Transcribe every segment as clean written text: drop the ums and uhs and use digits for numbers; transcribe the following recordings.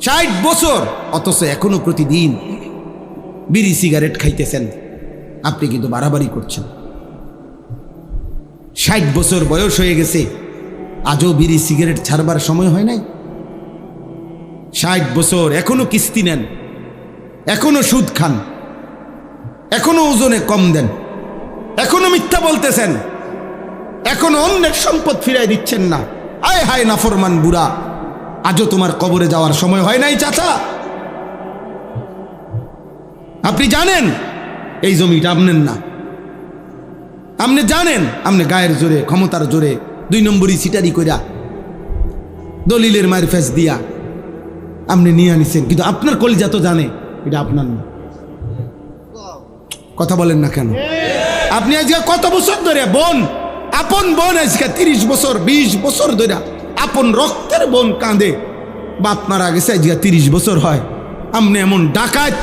60 বছর, অথচ এখনো প্রতিদিন বিড়ি সিগারেট খাইতেছেন। আপনি কিন্তু বাড়াবাড়ি করছেন। 60 বছর বয়স হয়ে গেছে, আজও বিড়ি সিগারেট ছাড়বার সময় হয় নাই। 60 বছর এখনো কিস্তি নেন, এখনো সুদ খান, এখনো ওজনে কম দেন, এখনো মিথ্যা বলতেছেন, এখনো অন্যের সম্পদ ফিরাই দিচ্ছেন না। আয় হায় নাফরমান বুড়া, আজও তোমার কবরে যাওয়ার সময় হয় নাই চাচা। আপনি জানেন এই জমিটা আপনার না, আপনি জানেন আপনি গায়ের জোরে, ক্ষমতার জোরে 2 নম্বরই সিটারি কইরা দলিলের মায়ের ফেস দিয়া আপনি নিয়ে আনিছেন, কিন্তু আপনার কলিজা তো জানে এটা আপনার না। কথা বলেন না কেন? আপনি আজকে কত বছর ধরে বোন, আপন বোন আজকে 30 বছর 20 বছর ধরে আপন রক্তের বোন কাঁদে, বাপ মারা গেছে আজকে 30 বছর হয়। আপনি এমন ডাকাত,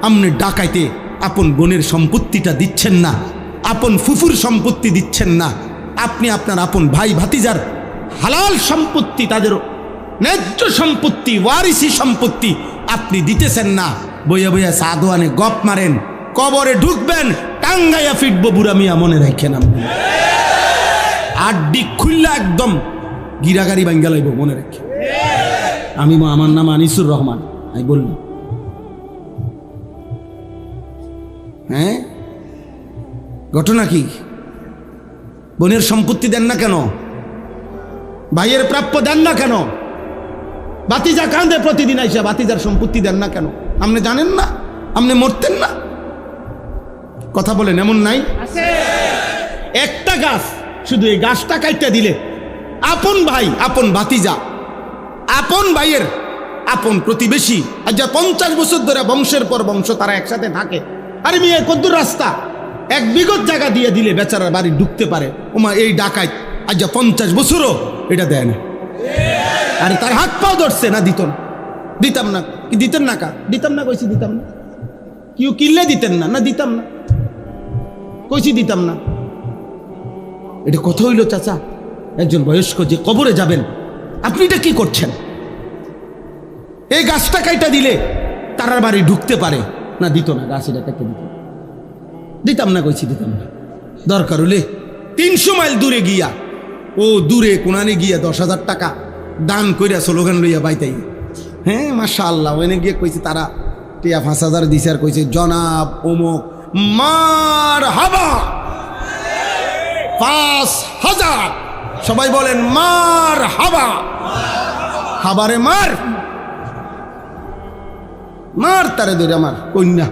আপনি ডাকাইতে আপন বোনের সম্পত্তিটা দিচ্ছেন না, আপন ফুফুর সম্পত্তি দিচ্ছেন না, আপনি আপনার আপন ভাই ভাতিজার হালাল সম্পত্তি, তাদের ন্যায্য সম্পত্তি, ওয়ারিসি সম্পত্তি আপনি দিতেছেন না। বইয়া বইয়া সাধুয়ানে গপ মারেন, কবরে ঢুকবেন টাঙ্গাইয়া ফিটবো বুড়া মিয়া, মনে রাখেন। আপনি আড্ডি খুললা একদম গিরাগারি ভাঙ্গা লাইব, মনে রাখেন। আমার নাম আনিসুর রহমান, আমি বললাম। হ্যাঁ, ঘটনা কি? বোনের সম্পত্তি দেন না কেন? ভাইয়ের প্রাপ্য দেন না কেন? বাতিজা কাঁদে প্রতিদিন আইসা, বাতিজার সম্পত্তি দেন না কেন? আপনি জানেন না আপনি মরতেন না? কথা বলেন, এমন নাই? একটা গাছ, শুধু এই গাছটা কাইটা দিলে আপন ভাই, আপন ভাতিজা, আপন ভাইয়ের আপন প্রতিবেশী, আর যা 50 বছর ধরে বংশের পর বংশ তারা একসাথে থাকে। আরে মেয়ে কদ্দুর রাস্তা, 1 বিঘত জায়গা দিয়ে দিলে বেচারার বাড়ি ঢুকতে পারে। ওমা এই ডাকাত আজ যা 50 বছরও এটা দেয় না। আরে তার হাত পাও ধরছে না, দিত না, দিতাম না। কি দিতেন না? কা দিতাম না, কইছি দিতাম না। কেউ কিনলে দিতেন না, না দিতাম না, কইছি দিতাম না। এটা কথা হইল চাচা? একজন বয়স্ক যে কবরে যাবেন, আপনি এটা কি করছেন? এই গাছটা কাইটা দিলে তারার বাড়ি ঢুকতে পারে না, দিত না। গাছ এটা কাইটা দিতাম না, কইছি দিতাম না। দরকার হলে 300 মাইল দূরে গিয়া, ও দূরে কোনানে গিয়া 10,000 টাকা দান কইরা স্লোগান লইয়া বাইতাই। হ্যাঁ মাশাআল্লাহ, ওখানে গিয়ে কইছে তারা 5,000 দিছে, আর কইছে জনাব অমুক মার হাবা 5,000। সবাই বলেন মার হাবা। হাবারে মার, মার তারে ধরে আমার কন্যা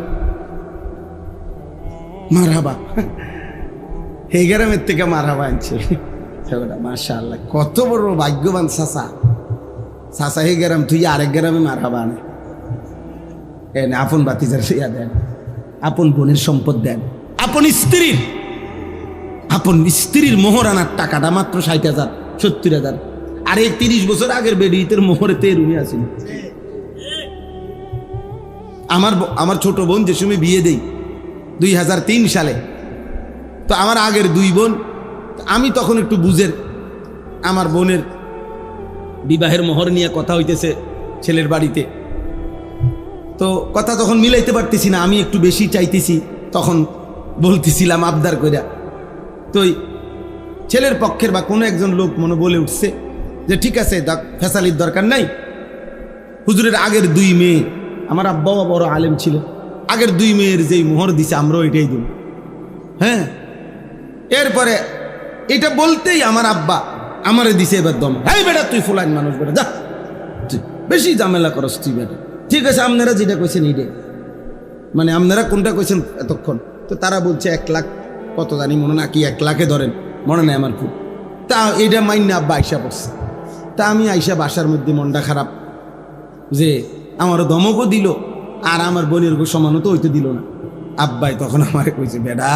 মার হাবা। এই গ্রামের থেকে মার হাবা আনছে। মাশাআল্লাহ, কত বড় ভাগ্যবান চাচা। চাচা এই গ্রাম তুই আরেক গ্রামে মার হাবা আনে। এনে আপন বাতিজার ইয়া দেন, আপন বোনের সম্পদ দেন, আপন স্ত্রীর মোহর আনার টাকাটা মাত্র 60,000 70,000। আর এই 30 বছর আগের বেডিতের মোহরে তেরুমি আছে। আমার ছোট বোন যে সময় বিয়ে দেই 2003 সালে, তো আমার আগের 2 বোন, আমি তখন একটু বুঝের, আমার বোনের বিবাহের মোহর নিয়ে কথা হইতেছে ছেলের বাড়িতে। তো কথা তখন মিলাইতে পারতেছি না, আমি একটু বেশি চাইতেছি, তখন বলতেছিলাম আবদার কইরা। তো ছেলের পক্ষের বা কোনো একজন লোক মনে বলে উঠছে যে ঠিক আছে, ফেসালির দরকার নাই। হুজুরের আগের 2 মেয়ে, আমার আব্বাও বড় আলেম ছিল, আগের 2 মেয়ের যেই মোহর দিছে আমরাও এটাই দিব। হ্যাঁ, এরপরে এটা বলতেই আমার আব্বা আমারে দিছে এবার দম, এই বেটা তুই ফুলাইন মানুষ, বেটা যা, তুই বেশি ঝামেলা করস তুই বেটা। ঠিক আছে, আপনারা যেটা কইছেন এইটাই, মানে আপনারা কোনটা কইছেন এতক্ষণ। তো তারা বলছে 1 লাখ কত জানি, মনে না কি 1 লাখে ধরেন, মনে নাই আমার খুব। তা এইটা মাইন্না আব্বা আইসা পড়ছে। তা আমি আইসা বাসার মধ্যে মনটা খারাপ, যে আমারও ধমকও দিল আর আমার বোনের সমানও তো হইতে দিল না। আব্বাই তখন আমারে কইছে, বেডা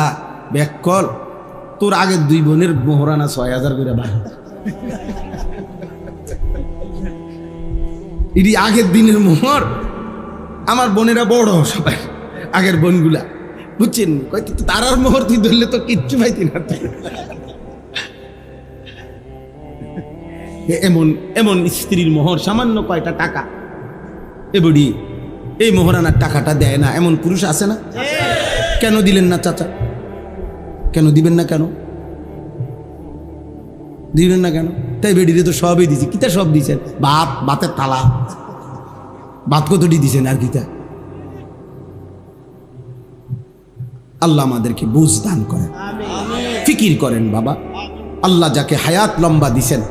ব্যাক কল, তোর আগের 2 বোনের মোহরানা 6,000 করে ভাই। এটি আগের দিনের মোহর। আমার বোনেরা বড় সবাই, আগের বোনগুলা, বুঝছেন? তারার মোহর তুই ধরলে তো কিচ্ছু পাইতি না। এমন স্ত্রীর মোহর সামান্য কয়টা টাকা, এ বুড়ি এই মোহরানার টাকাটা দেয় না, এমন পুরুষ আছে না? কেন দিলেন না চাচা? কেন দিবেন না? কেন দিবেন না কেন? তাই বেডিরে তো সবই দিছি। কিতা সব দিছেন? ভাত, ভাতের থালা, ভাত কতটি দিছেন আর কিতা? আল্লাহ আমাদেরকে বুঝ দান করেন, ফিকির করেন বাবা। আল্লাহ যাকে হায়াত লম্বা দিছেন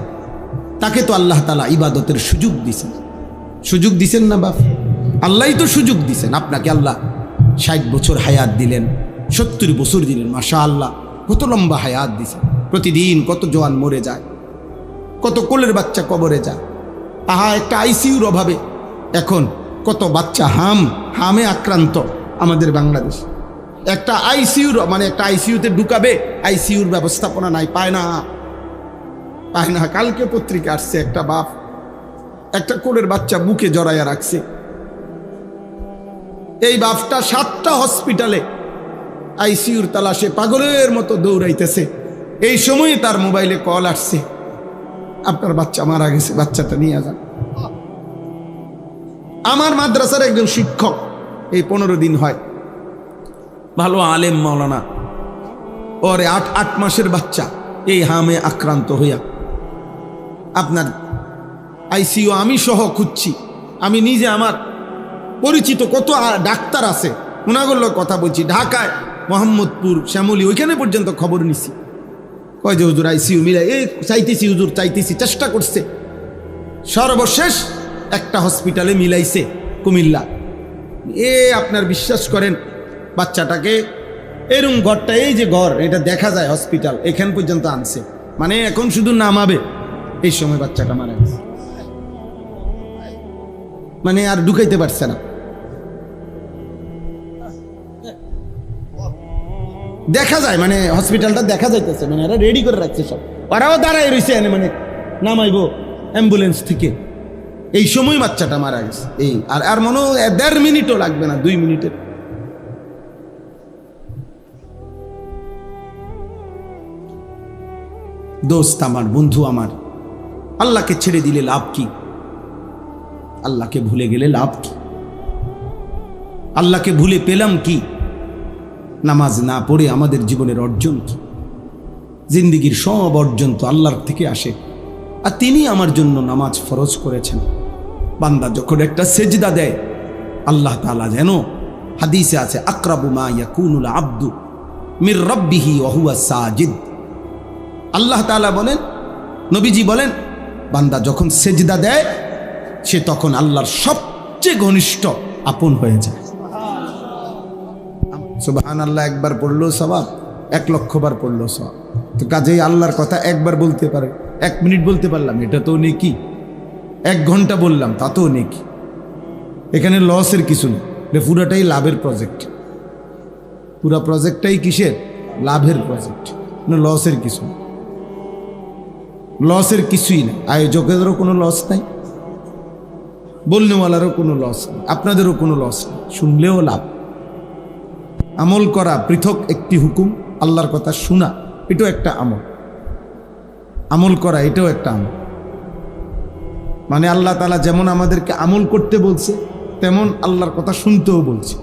তাকে তো আল্লাহ তাআলা ইবাদতের সুযোগ দিছেন। সুযোগ দিছেন না বাপ? আল্লাহই তো সুযোগ দিছেন আপনাকে। আল্লাহ 60 বছর হায়াত দিলেন, 70 বছর দিলেন, মাশাআল্লাহ কত লম্বা হায়াত দিছেন। প্রতিদিন কত জওয়ান মরে যায়, কত কোলের বাচ্চা কবরে যায়। আহা, একটা আইসিইউর অভাবে এখন কত বাচ্চা হামে আক্রান্ত আমাদের বাংলাদেশ। একটা আইসিইউর মানে একটা আইসিইউতে ঢুকাবে, আইসিইউর ব্যবস্থাপনা নাই, পায় না। কালকে পত্রিকা আসছে, একটা বাপ একটা কোলের বাচ্চা বুকে জড়াইয়া রাখছে। এই বাপটা 7টা হসপিটালে আইসিইউর তালাশে পাগলের মতো দৌড়াইতেছে। এই সময় তার মোবাইলে কল আসছে, আপনার বাচ্চা মারা গেছে, বাচ্চাটা নিয়ে যান। আমার মাদ্রাসার একজন শিক্ষক, এই 15 দিন হয়, ভালো আলেম মাওলানা, ওরে 8 মাসের বাচ্চা এই হামে আক্রান্ত হইয়া আপনার আইসিইউ আমি সহ খুঁজছি। আমি নিজে, আমার পরিচিত কত ডাক্তার আছে, ওনাগুলোর কথা বলছি। ঢাকায় মোহাম্মদপুর, শ্যামলী, ওইখানে পর্যন্ত খবর নিছি। কয় যে হুজুর আইসিইউ মিলাই, এই চাইতেছি হুজুর, চাইতেছি, চেষ্টা করছে। সর্বশেষ একটা হসপিটালে মিলাইছে কুমিল্লা। আপনার বিশ্বাস করেন, বাচ্চাটাকে এরকম ঘরটা, এই যে ঘর, এটা দেখা যায় হসপিটাল, এখান পর্যন্ত আনছে। মানে এখন শুধু নামাবে, এই সময় বাচ্চাটা মারা গেছে। মানে আর ঢুকাইতে পারছে না। দেখা যায়, মানে হসপিটালটা দেখা যাইতেছে, মানে এরা রেডি করে রাখছে সব, ওরাও দাঁড়ায় রয়েছে, মানে নামাইবো অ্যাম্বুলেন্স থেকে। এই সময় বাচ্চাটা মারা গেছে। এই আর মনে 1.5 মিনিটও লাগবে না, 2 মিনিটের। দোস্ত আমার, বন্ধু আমার, আল্লাহকে ছেড়ে দিলে লাভ কি? আল্লাহকে ভুলে গেলে লাভ কি? আল্লাহকে ভুলে পেলাম কি? নামাজ না পড়ে আমাদের জীবনের অর্জন কি? জিন্দিগির সব অর্জন তো আল্লাহর থেকে আসে, আর তিনি আমার জন্য নামাজ ফরজ করেছেন। বান্দা যখন একটা সেজদা দেয়, আল্লাহ তাআলা যেন, হাদিসে আছে, আকরাবু মা ইয়াকুনুল আবদু মির রাব্বিহি ওয়া হুয়া সাজিদ। আল্লাহ তাআলা বলেন, নবীজি বলেন, বান্দা যখন সেজদা দেয় সে তখন আল্লাহর সবচেয়ে ঘনিষ্ঠ আপন হয়ে যায়। সুবহানাল্লাহ একবার পড়লো সওয়াব, 1 লক্ষ বার পড়লো সওয়াব। তো কাজেই আল্লাহর কথা একবার বলতে পারে, 1 মিনিট বলতে পারলাম, এটা তো নেকি। 1 ঘন্টা বললাম, তা তো নেকি। এখানে লসের কিছু নেই, এটা পুরাটাই লাভের প্রজেক্ট। পুরা প্রজেক্টটাই কিসের? লাভের প্রজেক্ট, লসের কিছু নেই। লসের কিছুই নেই। আয়োজকেরও কোনো লস নাই, বলনেওয়ালারও কোনো লস নেই, আপনাদেরও কোনো লস নেই, শুনলেও লাভ। আমল করা পৃথক একটি হুকুম, আল্লাহর কথা শোনা এটাও একটা আমল। আমল করা এটাও একটা আমল। মানে আল্লাহ তাআলা যেমন আমাদেরকে আমল করতে বলছে, তেমন আল্লাহর কথা শুনতেও বলছে।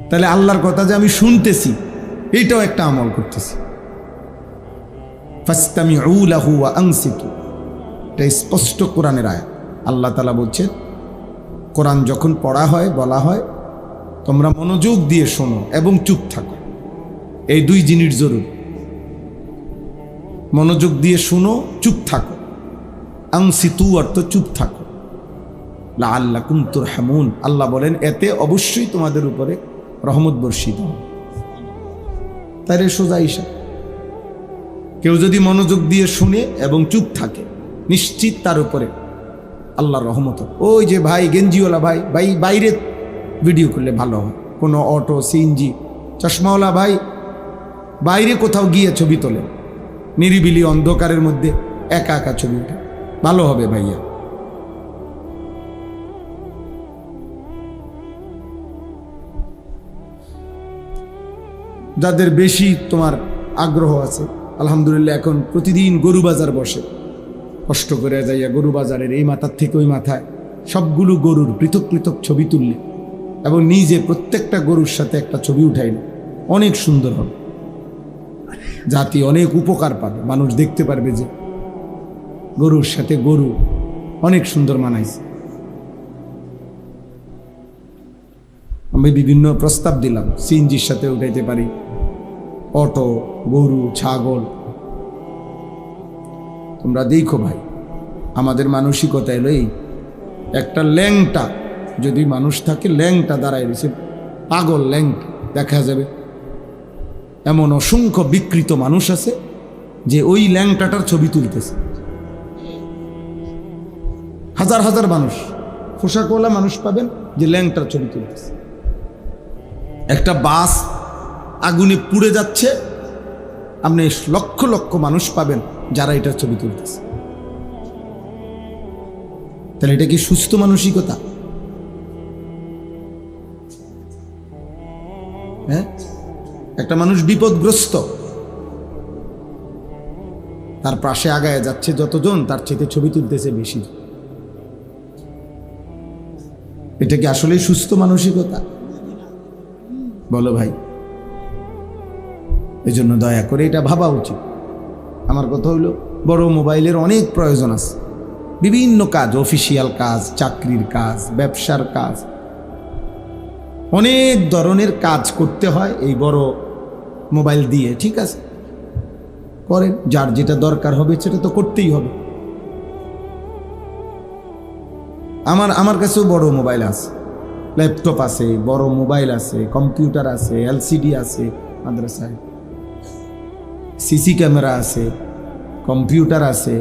তাহলে আল্লাহর কথা যে আমি শুনতেছি, এইটাও একটা আমল করতেছি। ফাসতামিউ লাহু ওয়া আনসিতু, এটা স্পষ্ট কোরআনের আয়াত। আল্লাহ তাআলা বলছেন, কোরআন যখন পড়া হয়, বলা হয়, তোমরা মনোযোগ দিয়ে শোনো এবং চুপ থাকো। এই 2 জিনিস জরুরি। মনোযোগ দিয়ে শুনো, চুপ থাকো। আনসিতু অর্থ চুপ থাকো। লাআল্লাকুম তুরহামুন, আল্লাহ বলেন এতে অবশ্যই তোমাদের উপরে রহমত বর্ষিত হবে। তাইলে সোজা হিসাব, কেউ যদি মনোযোগ দিয়ে শুনে এবং চুপ থাকে, নিশ্চিত তার উপরে আল্লাহর রহমত। ওই যে ভাই গেঞ্জিওয়ালা ভাই বাইরে ভিডিও করলে ভালো হয়। কোনো অটো, সিএনজি, চশমাওয়ালা ভাই বাইরে কোথাও গিয়ে ছবি তোলে, নিরিবিলি অন্ধকারের মধ্যে একা একা ছবি ওঠে, ভালো হবে ভাইয়া। যাদের বেশি তোমার আগ্রহ আছে, আলহামদুলিল্লাহ এখন প্রতিদিন গরু বাজার বসে, কষ্ট করে যাইয়া গরু বাজারের এই মাথার থেকে ওই মাথায় সবগুলো গরুর পৃথক পৃথক ছবি তুললে এবং নিজে প্রত্যেকটা গরুর সাথে একটা ছবি উঠাইল, অনেক সুন্দর হবে, জাতি অনেক উপকার পাবে, মানুষ দেখতে পারবে যে গরুর সাথে গরু অনেক সুন্দর মানাইছে। আমি বিভিন্ন প্রস্তাব দিলাম, সিএনজির সাথে উঠাইতে পারি, অটো, গরু, ছাগল। তোমরা দেখো ভাই, আমাদের মানসিকতা এলো এই, একটা ল্যাংটা যদি মানুষ থাকে, ল্যাংটা দাঁড়ায় রয়েছে, পাগল ল্যাংটা দেখা যাবে। এমন অসংখ্য বিকৃত মানুষ আছে যে ওই ল্যাংটাটার ছবি তুলতেছে। হাজার হাজার মানুষ, পোশাকওয়ালা মানুষ পাবেন যে ল্যাংটার ছবি তুলতেছে। একটা বাস আগুনে পুড়ে যাচ্ছে, আপনি লক্ষ লক্ষ মানুষ পাবেন যারা এটার ছবি তুলতেছে। তাহলে এটা কি সুস্থ মানসিকতা? হ্যাঁ, একটা মানুষ বিপদগ্রস্ত, তার পাশে আগায় যাচ্ছে যতজন, তার চেয়ে ছবি তুলতেছে বেশি। এটা কি আসলে সুস্থ মানসিকতা? বলো ভাই। এই জন্য দয়া করে এটা ভাবা উচিত। আমার কথা হইল, বড় মোবাইলের অনেক প্রয়োজন আছে, বিভিন্ন কাজ, অফিসিয়াল কাজ, চাকরির কাজ, ব্যবসার কাজ, অনেক ধরনের কাজ করতে হয় এই বড় মোবাইল দিয়ে। ঠিক আছে, করেন, যার যেটা দরকার হবে সেটা তো করতেই হবে। আমার কাছেও বড় মোবাইল আছে, ল্যাপটপ আছে, বড় মোবাইল আছে, কম্পিউটার আছে, এলসিডি আছে, মাদ্রাসায় সিসি ক্যামেরা আছে, কম্পিউটার আছে,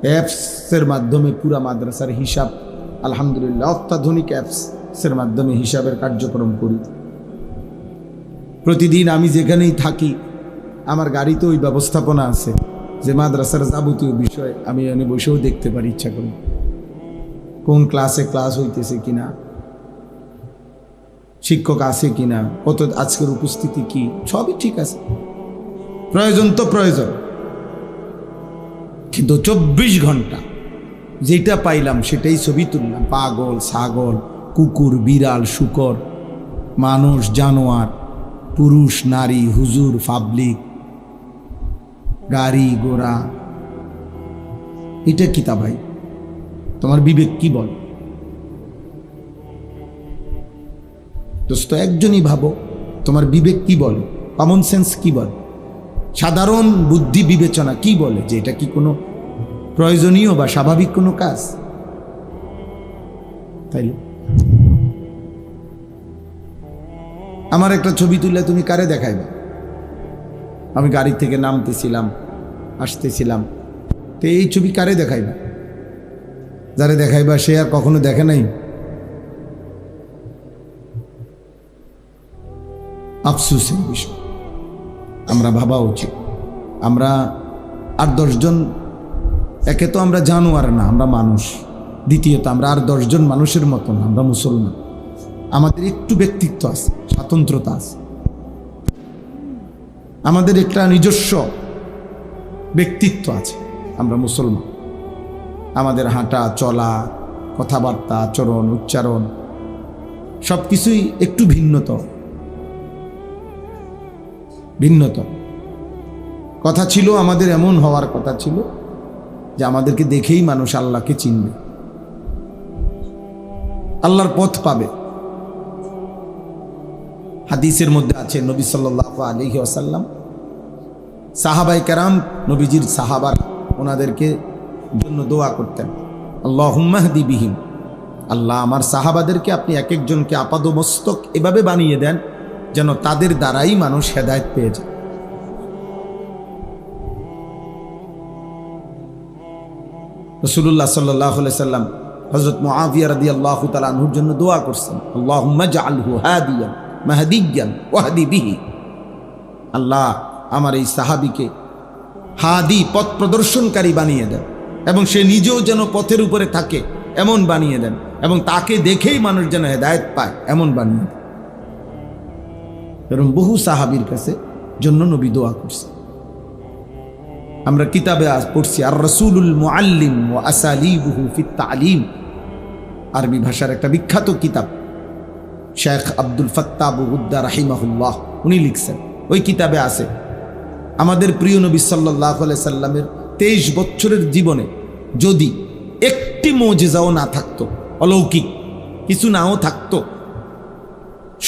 অ্যাপসের মাধ্যমে পুরা মাদ্রাসার হিসাব, আলহামদুলিল্লাহ অত্যাধুনিক অ্যাপসের মাধ্যমে হিসাবের কার্যক্রম করি। প্রতিদিন আমি যেখানেই থাকি আমার গাড়িতে ওই ব্যবস্থাপনা আছে যে মাদ্রাসার যাবতীয় বিষয় আমি এনে বসেও দেখতে পারি ইচ্ছা করি, কোন ক্লাসে ক্লাস হইতেছে কিনা, শিক্ষক আছে কিনা, কত আজকের উপস্থিতি কি, সবই ঠিক আছে। প্রয়োজন তো প্রয়োজন, কিন্তু 24 ঘন্টা যেটা পাইলাম সেটাই ছবি তুললাম। পাগল, ছাগল, কুকুর, বিড়াল, শূকর, মানুষ, জানোয়ার, পুরুষ, নারী, হুজুর, পাবলিক, গাড়ি ঘোড়া, এটা কি তা ভাই? তোমার বিবেক কি বল? দোস্ত, একজনই ভাবো, তোমার বিবেক কি বলে, কমন সেন্স কি বলে, সাধারণ বুদ্ধি বিবেচনা কি বলে যে এটা কি কোনো প্রয়োজনীয় বা স্বাভাবিক কোনো কাজ? তাই আমার একটা ছবি তুললে তুমি কারে দেখাইবে? আমি গাড়ি থেকে নামতেছিলাম, আসতেছিলাম, তো এই ছবি কারে দেখাইবা? যারে দেখাইবা সে আর কখনো দেখে নাই। আফসোসের বিষয়, আমরা ভাবা উচিত। আমরা 8-10 জন, একে তো আমরা জানোয়ার না, আমরা মানুষ। দ্বিতীয়ত আমরা আর 10 জন মানুষের মতন, আমরা মুসলমান। আমাদের একটু ব্যক্তিত্ব আছে, স্বাতন্ত্রতা আছে, আমাদের একটা নিজস্ব ব্যক্তিত্ব আছে। আমরা মুসলমান, আমাদের হাঁটা চলা, কথাবার্তা, আচরণ, উচ্চারণ সব কিছুই একটু ভিন্নতর। কথা ছিল আমাদের, এমন হওয়ার কথা ছিল যে আমাদেরকে দেখেই মানুষ আল্লাহকে চিনবে, আল্লাহর পথ পাবে। হাদিসের মধ্যে আছে নবী সাল্লাল্লাহু আলাইহি ওয়াসাল্লাম, সাহাবায়ে কেরাম, নবীজির সাহাবারা ওনাদেরকে জন্য দোয়া করতেন, আল্লাহুম্মা হদি বিহিম, আল্লাহ আমার সাহাবাদেরকে আপনি এক একজনকে আপাদমস্তক এভাবে বানিয়ে দেন যেন তাদের দ্বারাই মানুষ হেদায়েত পেয়ে যায়। রাসূলুল্লাহ সাল্লাল্লাহু আলাইহি সাল্লাম হযরত মুআবিয়া রাদিয়াল্লাহু তাআলা আনহুর জন্য দোয়া করছেন, আল্লাহুম্মা জাআলহু হাদিয়ান মাহদিয়ান ওয়াহদি বিহি, আল্লাহ আমার এই সাহাবীকে হাদি, পথ প্রদর্শনকারী বানিয়ে দেন, এবং সে নিজেও যেন পথের উপরে থাকে এমন বানিয়ে দেন, এবং তাকে দেখেই মানুষ যেন হেদায়েত পায় এমন বানিয়ে দেন। এরকম বহু সাহাবীর কাছে জন্য নবী দোয়া করছেন। আমরা কিতাবে আজ পড়ছি আর রাসূলুল মুআল্লিম ওয়া আসালিবুহু ফিত তালিম, আরবি ভাষার একটা বিখ্যাত কিতাব। শেখ আব্দুল ফাত্তাহ আবু গুদ্দা রাহিমাহুল্লাহ উনি লিখছেন, ওই কিতাবে আছে আমাদের প্রিয় নবী সাল্লাল্লাহু আলাইহি সাল্লামের 23 বছরের জীবনে যদি একটি মুজিজাও না থাকতো, অলৌকিক কিছু নাও থাকতো,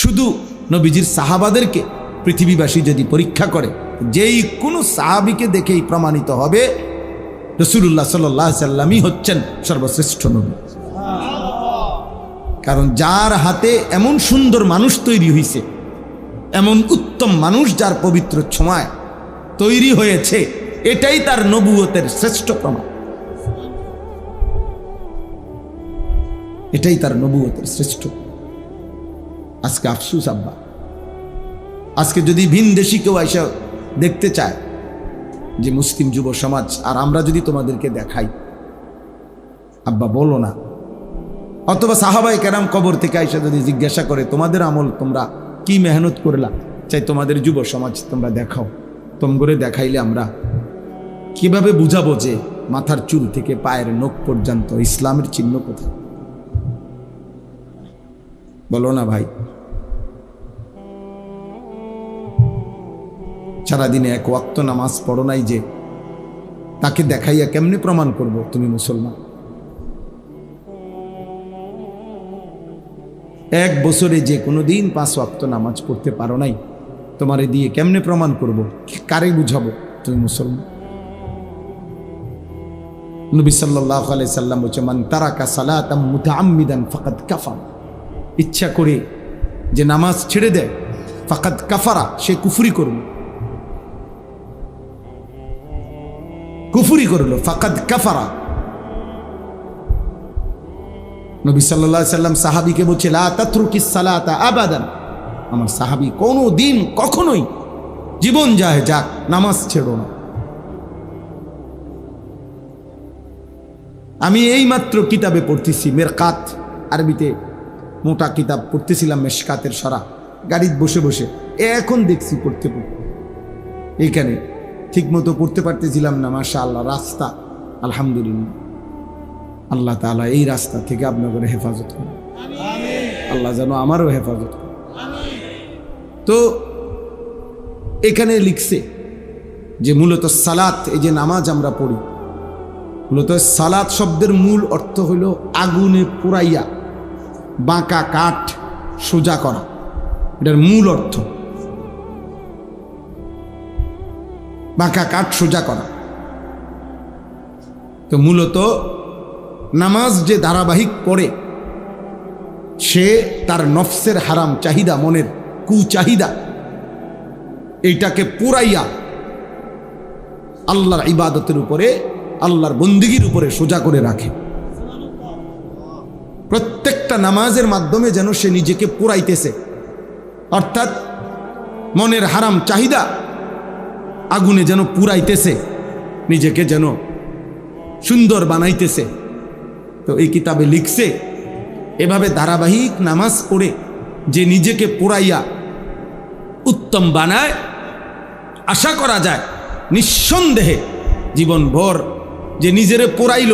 শুধু নবীজির সাহাবাদেরকে পৃথিবীবাসী যদি পরীক্ষা করে, যেই কোনো সাহাবীকে দেখেই প্রমাণিত হবে রাসূলুল্লাহ সাল্লাল্লাহু আলাইহি সাল্লামই হচ্ছেন সর্বশ্রেষ্ঠ নবী। কারণ যার হাতে এমন সুন্দর মানুষ তৈরি হয়েছে, এমন উত্তম মানুষ যার পবিত্র ছোঁয়ায় তৈরি হয়েছে, এটাই তার নবুয়তের শ্রেষ্ঠ প্রমাণ, এটাই তার নবুয়তের শ্রেষ্ঠ। আজকে আফসুস আব্বা, আজকে যদি ভিনদেশি কেউ এসে দেখতে চায় যে মুসলিম যুব সমাজ, আর আমরা যদি তোমাদেরকে দেখাই, আব্বা বলো না, অথবা সাহাবায়ে কেরাম কবর থেকে আইসা যদি জিজ্ঞাসা করে তোমাদের আমল তোমরা কি মেহনত করলা, চাই তোমাদের যুব সমাজ তোমরা দেখাও, তোমগরে দেখাইলে আমরা কিভাবে বুঝাবো যে মাথার চুল থেকে পায়ের নখ পর্যন্ত ইসলামের চিহ্ন কোথায়? বলো না ভাই। সারাদিনে এক ওয়াক্ত নামাজ পড়ো নাই যে, তাকে দেখাইয়া কেমনে প্রমাণ করব তুমি মুসলমান? এক বছরে যে কোনো দিন 5 ওয়াক্ত নামাজ পড়তে পারো নাই, তোমারে দিয়ে কেমনে প্রমাণ করব? কারে বুঝাবো তুমি মুসলমান? নবী সাল্লাল্লাহু আলাইহি সাল্লাম বলেছে, মান তারাকা সালাতাম মুতাআম্মিদান ফাকাদ কাফারা, ইচ্ছা করে যে নামাজ ছেড়ে দেয়, ফাকাদ কাফারা, সে কুফরি করল, কুফরি করল, ফাকাদ কাফারা। নবী সাল্লাল্লাহু আলাইহি সাল্লাম সাহাবীকে বলছে, লা তাতরুকিস সালাতা আবাদান, আমার সাহাবী কোনো দিন কখনোই জীবন যায় যাক নামাজ ছেড়ো না। আমি এই মাত্র কিতাবে পড়তেছি, মেরকাত, আরবিতে মোটা কিতাব পড়তেছিলাম, মেশকাতের সরা, গাড়িতে বসে বসে এখন দেখছি পড়তে পড়তে, এইখানে ঠিক মতো পড়তে পারতেছিলাম না। মাশাআল্লাহ, রাস্তা আলহামদুলিল্লাহ, আল্লাহ তাআলা এই রাস্তা থেকে আপনাদের হেফাজত করে, আল্লাহ যেন আমারও হেফাজত করে। তো এখানে লিখছে যে মূলত সালাত, এই যে নামাজ আমরা পড়ি, মূলত সালাত শব্দের মূল অর্থ হলো আগুনে পুরাইয়া বাঁকা কাঠ সোজা করা, এটার মূল অর্থ বাঁকা কাঠ সোজা করা। তো মূলত নামাজ যে ধারাবাহিক পড়ে, সে তার নফসের হারাম চাহিদা, মনের কুচাহিদা, এইটাকে পুরাইয়া আল্লাহর ইবাদতের উপরে, আল্লাহর বন্দিগির উপরে সোজা করে রাখে। প্রত্যেকটা নামাজের মাধ্যমে যেন সে নিজেকে পুরাইতেছে, অর্থাৎ মনের হারাম চাহিদা আগুনে যেন পুরাইতেছে, নিজেকে যেন সুন্দর বানাইতেছে। তো এই কিতাবে লিখছে, এভাবে ধারাবাহিক নামাজ পড়ে যে নিজেকে পুরাইয়া উত্তম বানায়, আশা করা যায় নিঃসন্দেহে জীবনভর যে নিজেরে পোড়াইল